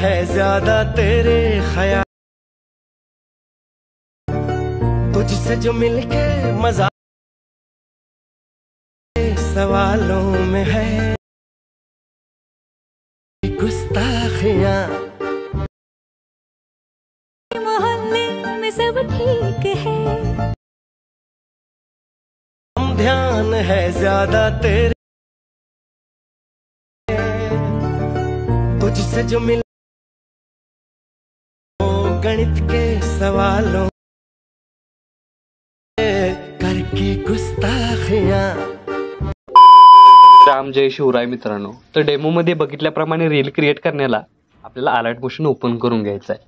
है ज्यादा तेरे ख्याल, तुझसे जो मिलके मजा सवालों में है गुस्ताखियां। मोहल्ले में सब ठीक है, ध्यान है ज्यादा तेरे, तुझसे जो मिल गणित के सवालों करके गुस्ताखियां। राम जय शिवराय मित्रांनो, तर डेमोमध्ये बघितल्याप्रमाणे रील क्रिएट करण्याला आपल्याला अलाइट मोशन ओपन करून घ्यायचं आहे।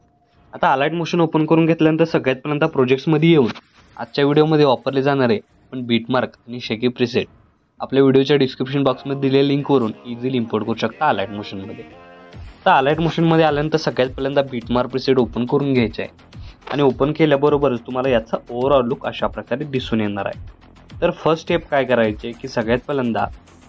आता अलाइट मोशन ओपन करून घेतल्यानंतर सगळ्यात पहिल्यांदा प्रोजेक्ट्समध्ये येऊन आजच्या व्हिडिओमध्ये वापरले जाणारे पण बीटमार्क आणि शेकी प्रीसेट आपल्या व्हिडिओच्या डिस्क्रिप्शन बॉक्समध्ये दिलेल्या लिंकवरून इझिली इम्पोर्ट करू शकता अलाइट मोशनमध्ये। तर अलाइट मोशनमध्ये आल्यानंतर सगळ्यात पहिल्यांदा बीटमार्क प्रीसेट ओपन करून घ्यायचे आहे आणि ओपन केल्याबरोबरच तुम्हाला याचा ओव्हरऑल लुक अशा प्रकारे दिसून येणार आहे। तर फर्स्ट स्टेप काय करायचे की सगळ्यात पहिल्यांदा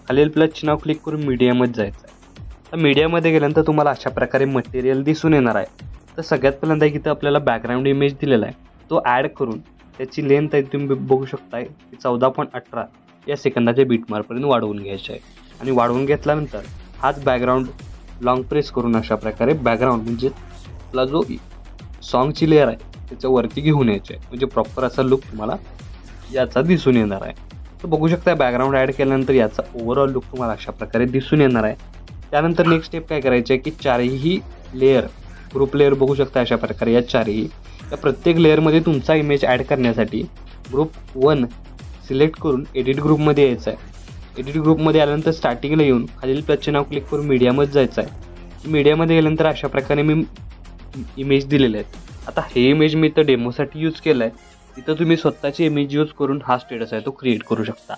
खालील प्लस चिन्हावर क्लिक करून मीडियामध्ये जायचं आहे। तर मीडियामध्ये गेल्यानंतर तुम्हाला अशा प्रकारे मटेरियल दिसून येणार आहे। तर सगळ्यात पहिल्यांदा इथं आपल्याला बॅकग्राऊंड इमेज दिलेला आहे तो ॲड करून त्याची लेंथ आहे तुम्ही बघू शकताय की 14.18 या सेकंदाच्या बीटमार्कपर्यंत वाढवून घ्यायचे आहे। आणि वाढवून घेतल्यानंतर हाच बॅकग्राऊंड लॉंग प्रेस करून अशा प्रकारे बॅकग्राऊंड म्हणजे आपला जो सॉन्गची लेअर आहे त्याच्यावरती घेऊन यायचे आहे, म्हणजे प्रॉपर असा लुक तुम्हाला याचा दिसून येणार आहे। तर बघू शकता बॅकग्राऊंड ॲड केल्यानंतर याचा ओव्हरऑल लुक तुम्हाला अशा प्रकारे दिसून येणार आहे। त्यानंतर नेक्स्ट स्टेप काय करायचे आहे की चारही लेअर ग्रुप लेअर बघू शकता अशा प्रकारे या चारही या प्रत्येक लेअरमध्ये तुमचा इमेज ॲड करण्यासाठी ग्रुप 1 सिलेक्ट करून एडिट ग्रुपमध्ये यायचं आहे। एडिट ग्रुपमध्ये आल्यानंतर स्टार्टिंगला येऊन खालील प्लसचे नाव क्लिक करून मीडियामध्ये जायचं आहे। मीडियामध्ये गेल्यानंतर अशा प्रकारे मी इमेज दिलेले आहेत। आता हे इमेज मी इथं डेमोसाठी यूज केलं आहे, इथं तुम्ही स्वतःची इमेज यूज करून हा स्टेटस आहे तो क्रिएट करू शकता।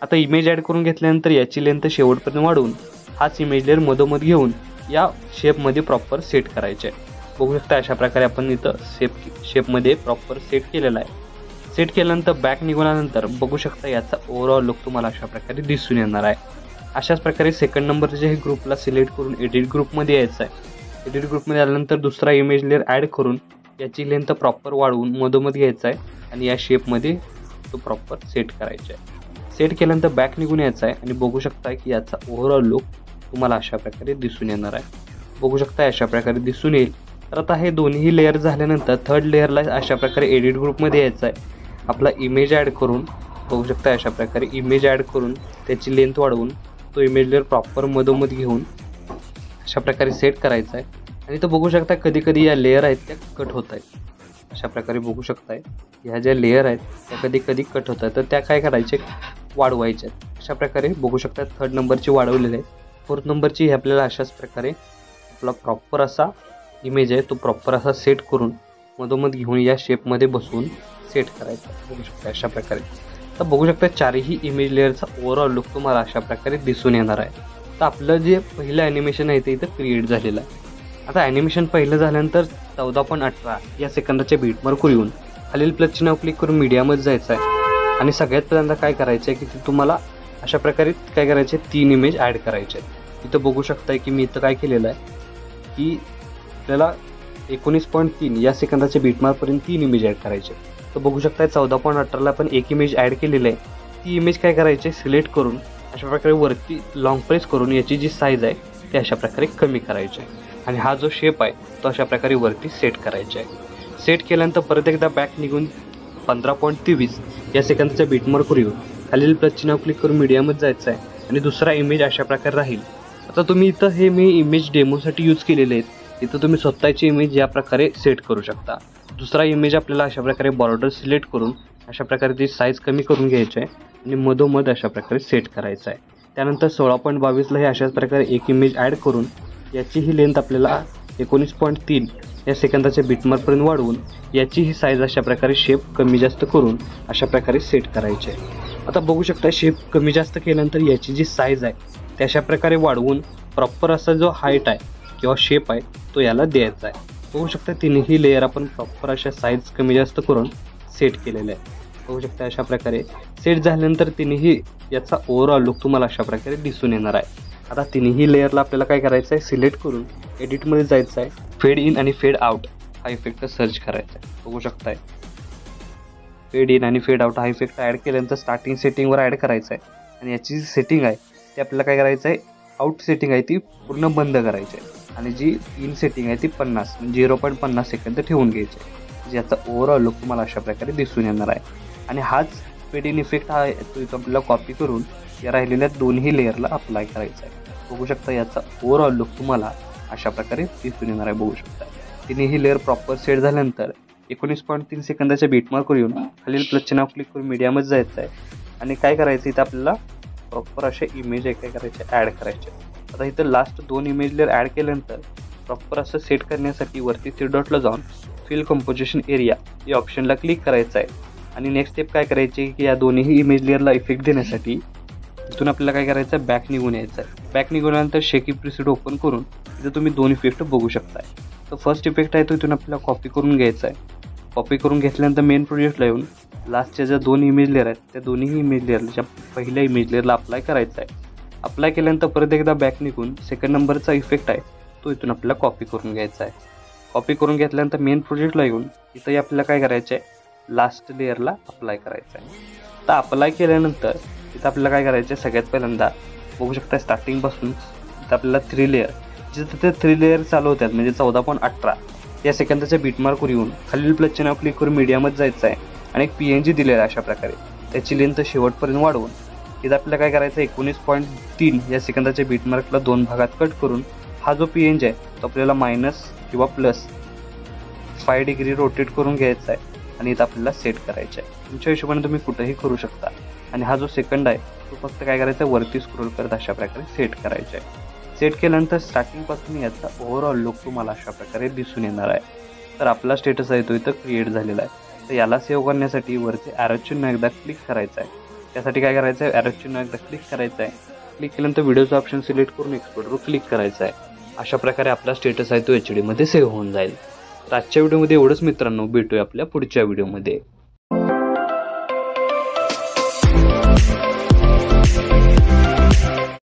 आता इमेज ॲड करून घेतल्यानंतर याची लेंथ शेवटपर्यंत वाढवून हाच इमेज लेअर मधोमध घेऊन या शेपमध्ये प्रॉपर सेट करायचे आहे। बघू शकता अशा प्रकारे आपण इथं शेपमध्ये प्रॉपर सेट केलेला आहे। सेट केल्यानंतर बॅक निघूननंतर बघू शकता याचा ओव्हरऑल लुक तुम्हाला अशा प्रकारे दिसून येणार आहे। अशाच प्रकारे सेकंड नंबरच्या हे ग्रुपला सिलेक्ट करून एडिट ग्रुपमध्ये यायचं आहे। एडिट ग्रुपमध्ये आल्यानंतर दुसरा इमेज लेअर ॲड करून याची लेंथ प्रॉपर वाढवून मधोमध घ्यायचा आहे आणि या शेपमध्ये तो प्रॉपर सेट करायचा आहे। सेट केल्यानंतर बॅक निघून यायचा आहे आणि बघू शकता की याचा ओव्हरऑल लुक तुम्हाला अशा प्रकारे दिसून येणार आहे। बघू शकता अशा प्रकारे दिसून येईल। तर आता हे दोन्ही लेअर झाल्यानंतर थर्ड लेअरला अशा प्रकारे एडिट ग्रुपमध्ये यायचं आहे, आपला इमेज ॲड करून बघू शकता अशा प्रकारे इमेज ॲड करून त्याची लेंथ वाढवून तो इमेज लेअर प्रॉपर मधोमध घेऊन अशा प्रकारे सेट करायचा आहे। आणि तो बघू शकता कधी कधी या लेअर आहेत त्या कट होत आहेत, अशा प्रकारे बघू शकताय ह्या ज्या लेअर आहेत त्या कधी कधी कट होत आहेत, तर त्या काय करायचे वाढवायच्या आहेत। अशा प्रकारे बघू शकता थर्ड नंबरची वाढवलेली आहे। फोर्थ नंबरची हे आपल्याला अशाच प्रकारे आपला प्रॉपर असा इमेज आहे तो प्रॉपर असा सेट करून मधोमध घेऊन या शेपमध्ये बसवून सेट करायचा बघू शकता अशा प्रकारे। तर बघू शकता चारही इमेज लेअरचा ओव्हरऑल लुक तुम्हाला अशा प्रकारे दिसून येणार आहे। तर आपलं जे पहिलं ॲनिमेशन आहे ते इथं क्रिएट झालेलं आहे। आता ॲनिमेशन पहिलं झाल्यानंतर 14.18 या सेकंदाच्या बीटमार्कवर येऊन खालील प्लसचे नाव क्लिक करून मीडियामध्ये जायचं आहे आणि सगळ्यात पहिल्यांदा काय करायचं आहे की तुम्हाला अशा प्रकारे काय करायचे 3 इमेज ॲड करायचे आहेत। इथं बघू शकताय की मी इथं काय केलेलं आहे की आपल्याला 19.3 या सेकंदाच्या बीटमार्कपर्यंत 3 इमेज ॲड करायचे। तर बघू शकताय 14.18ला आपण एक इमेज ॲड केलेली आहे, ती इमेज काय करायची सिलेक्ट करून अशा प्रकारे वरती लॉंग प्रेस करून याची जी साईज आहे ती अशा प्रकारे कमी करायची आहे आणि हा जो शेप आहे तो अशा प्रकारे वरती सेट करायचा आहे। सेट केल्यानंतर परत एकदा बॅक निघून 15.23 या सेकंदाच्या बीटमार्कवर येऊन खालील प्लसचे नाव क्लिक करून मीडियामध्ये जायचं आहे आणि दुसरा इमेज अशा प्रकारे राहील। आता तुम्ही इथं हे मी इमेज डेमोसाठी यूज केलेले आहेत, इथं तुम्ही स्वतःची इमेज या प्रकारे सेट करू शकता। दुसरा इमेज आपल्याला अशा प्रकारे बॉर्डर सिलेक्ट करून अशा प्रकारे ती साईज कमी करून घ्यायची आहे आणि मधोमध अशा प्रकारे सेट करायचं आहे। त्यानंतर 16.22ला हे अशाच प्रकारे एक इमेज ॲड करून याची ही लेंथ आपल्याला 19.3 या सेकंदाच्या बीटमार्कपर्यंत वाढवून याची ही साईज अशा प्रकारे शेप कमी जास्त करून अशा प्रकारे सेट करायची आहे। आता बघू शकता शेप कमी जास्त केल्यानंतर याची जी साईज आहे त्या अशा प्रकारे वाढवून प्रॉपर असा जो हाईट आहे किंवा शेप आहे तो याला द्यायचा आहे। बघू शकता तिन्ही लेअर आपण प्रॉपर अशा साईज कमी जास्त करून सेट केलेले आहे। बघू शकता अशा प्रकारे सेट झाल्यानंतर तिन्ही याचा ओव्हरऑल लुक तुम्हाला अशा प्रकारे दिसून येणार आहे। आता तिन्ही लेअरला आपल्याला काय करायचं आहे सिलेक्ट करून एडिटमध्ये जायचं आहे, फेड इन आणि फेड आउट हा इफेक्ट सर्च करायचा आहे. बघू शकताय फेड इन आणि फेड आउट हा इफेक्ट ॲड केल्यानंतर स्टार्टिंग सेटिंगवर ॲड करायचा आहे. आणि याची जी सेटिंग आहे ती आपल्याला काय करायचं आहे, आउट सेटिंग आहे ती पूर्ण बंद करायची आहे आणि जी इन सेटिंग आहे ती 50 म्हणजे 0.50 सेकंद ठेवून घ्यायची आहे. म्हणजे याचा ओव्हरऑल लुक तुम्हाला अशा प्रकारे दिसून येणार आहे. आणि हाच फेड इन इफेक्ट हा तो इथं आपल्याला कॉपी करून या राहिलेल्या दोन्ही लेअरला अप्लाय करायचा आहे. बघू शकता याचा ओव्हरऑल लुक तुम्हाला अशा प्रकारे दिसून येणार आहे. बघू शकता तिन्ही लेअर प्रॉपर सेट झाल्यानंतर 19.3 सेकंदाच्या बीटमार्कवर येऊन खालील प्लस चिन्हावर क्लिक करून मीडियामध्ये जायचं आहे. आणि काय करायचं इथं आपल्याला प्रॉपर अशा इमेज काय करायचे ॲड करायचे. आता इथं लास्ट 2 इमेज लेअर ॲड केल्यानंतर प्रॉपर असं सेट करण्यासाठी वरती 3 डॉटला जाऊन फिल कंपोजिशन एरिया या ऑप्शनला क्लिक करायचं आहे. आणि नेक्स्ट स्टेप काय करायची की या दोन्ही इमेज लेअरला इफेक्ट देण्यासाठी इथून आपल्याला काय करायचं आहे, बॅक निघून यायचं आहे. बॅक निघूनल्यानंतर शेकी प्रिसेट ओपन करून इथं तुम्ही 2 इफेक्ट बघू शकताय. तर फर्स्ट इफेक्ट आहे तो इथून आपल्याला कॉपी करून घ्यायचा आहे. कॉपी करून घेतल्यानंतर मेन प्रोजेक्टला येऊन लास्टच्या ज्या 2 इमेज लेअर आहेत त्या दोन्ही इमेज लेअरच्या पहिल्या इमेज लेअरला अप्लाय करायचा आहे. अप्लाय केल्यानंतर परत एकदा बॅक निघून सेकंड नंबरचा इफेक्ट आहे तो इथून आपल्याला कॉपी करून घ्यायचा आहे. कॉपी करून घेतल्यानंतर मेन प्रोजेक्टला येऊन इथंही आपल्याला काय करायचं आहे, लास्ट लेअरला अप्लाय करायचं आहे. तर अप्लाय केल्यानंतर इथं आपल्याला काय करायचं आहे, सगळ्यात पहिल्यांदा बघू शकता स्टार्टिंगपासून इथं आपल्याला 3 लेअर जिथं ते 3 लेअर चालू होतात म्हणजे 14.18 या सेकंदाच्या बीटमार्कवर येऊन खालील प्लस चिन्हावर क्लिक करून मीडियामध्ये जायचं आहे. आणि एक PNG दिलेला आहे अशा प्रकारे त्याची लेंथ शेवटपर्यंत वाढवून इथं आपल्याला काय करायचं आहे, 19.3 या सेकंदाच्या बीटमार्कला 2 भागात कट करून हा जो PNG आहे तो आपल्याला मायनस किंवा प्लस 5 डिग्री रोटेट करून घ्यायचा आहे. आणि इथं आपल्याला सेट करायचं आहे. तुमच्या हिशोबाने तुम्ही कुठेही करू शकता. आणि हा जो सेकंड आहे तो फक्त काय करायचा आहे, वरती स्क्रोल करत अशा प्रकारे सेट करायचा आहे. सेट केल्यानंतर स्टार्टिंगपासून याचा ओव्हरऑल लुक तुम्हाला अशा प्रकारे दिसून येणार आहे. तर आपला स्टेटस आहे तो इथं क्रिएट झालेला आहे. तर याला सेव्ह करण्यासाठी वरती ॲरो चिन्ह एकदा क्लिक करायचं आहे. त्यासाठी काय करायचं आहे, ॲरो चिन्ह एकदा क्लिक करायचं आहे. क्लिक केल्यानंतर व्हिडिओचा ऑप्शन सिलेक्ट करून एक्सपोर्टवर क्लिक करायचं आहे. अशा प्रकारे आपला स्टेटस आहे तो HD मध्ये सेव्ह होऊन जाईल. तर आजच्या व्हिडिओमध्ये एवढंच मित्रांनो, भेटूया आपल्या पुढच्या व्हिडिओमध्ये.